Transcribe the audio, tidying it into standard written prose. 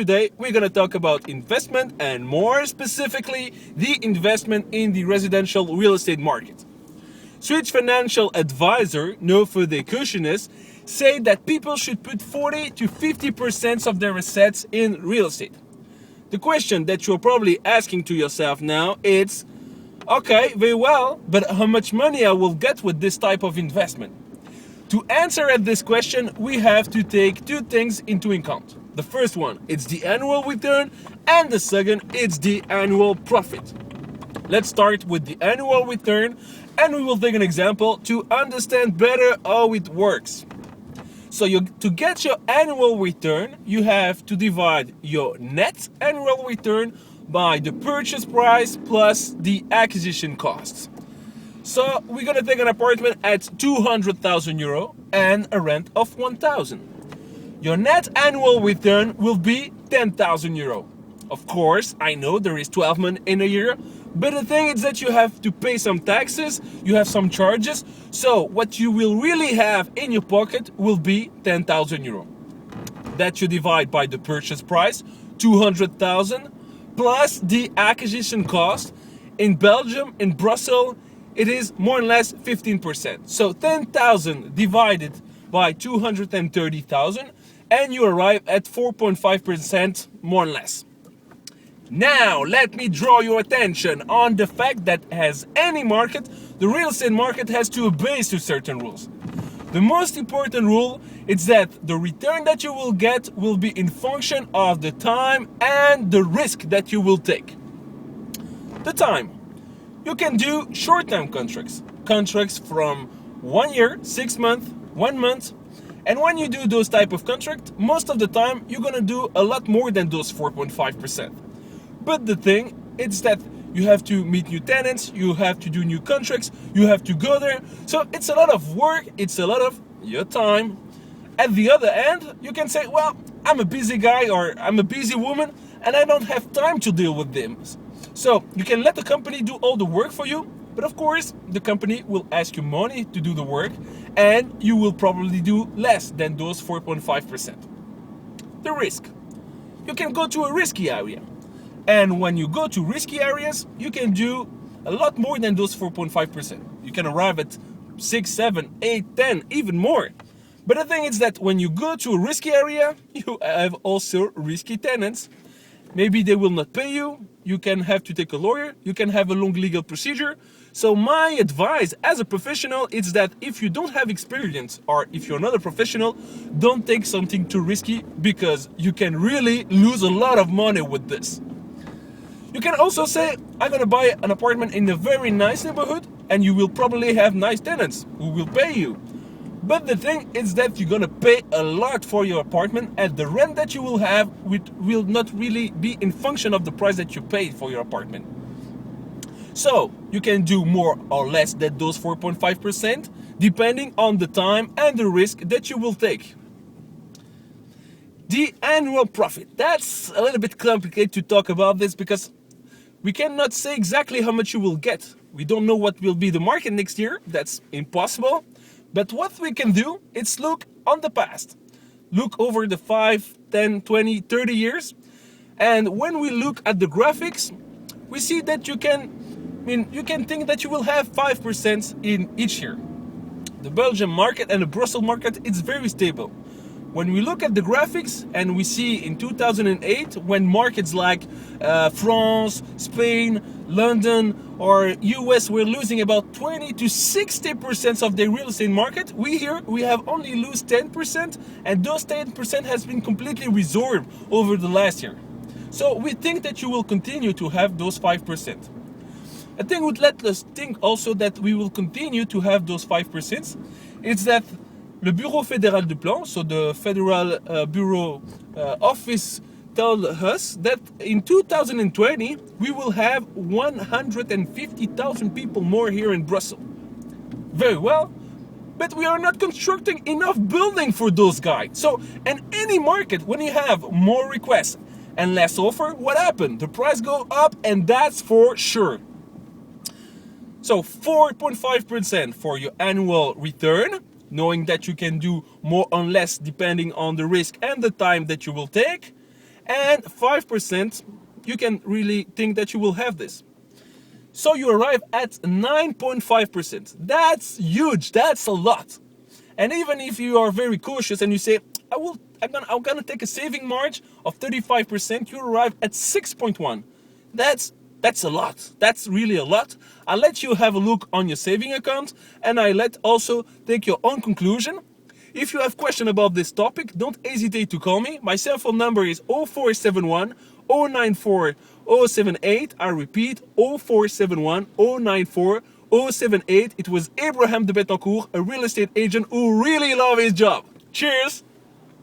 Today we're going to talk about investment and more specifically the investment in the residential real estate market. Switch financial advisor Nofo de Cushionist say that people should put 40 to 50% of their assets in real estate. The question that you're probably asking to yourself now is, okay, very well, but how much money I will get with this type of investment? To answer at this question, we have to take two things into account. The first one, it's the annual return, and the second, it's the annual profit. Let's start with the annual return, and we will take an example to understand better how it works. So to get your annual return, you have to divide your net annual return by the purchase price plus the acquisition costs. So we're gonna take an apartment at 200,000 euro and a rent of 1,000. Your net annual return will be 10,000 euro. Of course, I know there is 12 months in a year, but the thing is that you have to pay some taxes, you have some charges, so what you will really have in your pocket will be 10,000 euro. That you divide by the purchase price, 200,000, plus the acquisition cost. In Belgium, in Brussels, it is more or less 15%. So 10,000 divided by 230,000 and you arrive at 4.5% more or less. Now, let me draw your attention on the fact that as any market, the real estate market has to obey to certain rules. The most important rule is that the return that you will get will be in function of the time and the risk that you will take. The time. You can do short-term contracts from 1 year, 6 months, 1 month. And when you do those type of contracts, most of the time you're gonna do a lot more than those 4.5%. But the thing is that you have to meet new tenants, you have to do new contracts, you have to go there. So it's a lot of work, it's a lot of your time. At the other end, you can say, well, I'm a busy guy or I'm a busy woman and I don't have time to deal with them. So you can let the company do all the work for you, but of course the company will ask you money to do the work and you will probably do less than those 4.5%. The risk. You can go to a risky area. And when you go to risky areas, you can do a lot more than those 4.5%. You can arrive at 6, 7, 8, 10, even more. But the thing is that when you go to a risky area, you have also risky tenants. Maybe they will not pay you, you can have to take a lawyer, you can have a long legal procedure. So my advice as a professional is that if you don't have experience or if you're not a professional, don't take something too risky because you can really lose a lot of money with this. You can also say, I'm gonna buy an apartment in a very nice neighborhood and you will probably have nice tenants who will pay you. But the thing is that you're gonna pay a lot for your apartment and the rent that you will have will not really be in function of the price that you paid for your apartment. So you can do more or less than those 4.5% depending on the time and the risk that you will take. The annual profit. That's a little bit complicated to talk about this because we cannot say exactly how much you will get. We don't know what will be the market next year. That's impossible. But what we can do is look on the past. Look over the 5, 10, 20, 30 years. And when we look at the graphics, we see that you can think that you will have 5% in each year. The Belgian market and the Brussels market, it's very stable. When we look at the graphics and we see in 2008 when markets like France, Spain, London or US were losing about 20 to 60% of their real estate market, we have only lose 10% and those 10% has been completely resorbed over the last year. So we think that you will continue to have those 5%. A thing would let us think also that we will continue to have those 5%. It's that Le Bureau Fédéral du Plan, so the Federal Bureau Office, told us that in 2020 we will have 150,000 people more here in Brussels. Very well, but we are not constructing enough building for those guys. So, in any market, when you have more requests and less offer, what happened? The price go up, and that's for sure. So 4.5% for your annual return, knowing that you can do more or less depending on the risk and the time that you will take. and 5% you can really think that you will have this. So you arrive at 9.5%. That's huge, that's a lot. And even if you are very cautious and you say, I'm gonna take a saving margin of 35%, you arrive at 6.1. That's a lot. That's really a lot. I'll let you have a look on your saving account, and I let also take your own conclusion. If you have questions about this topic, don't hesitate to call me. My cell phone number is 0471 094 078. I repeat, 0471 094 078. It was Abraham de Bettencourt, a real estate agent who really loves his job. Cheers!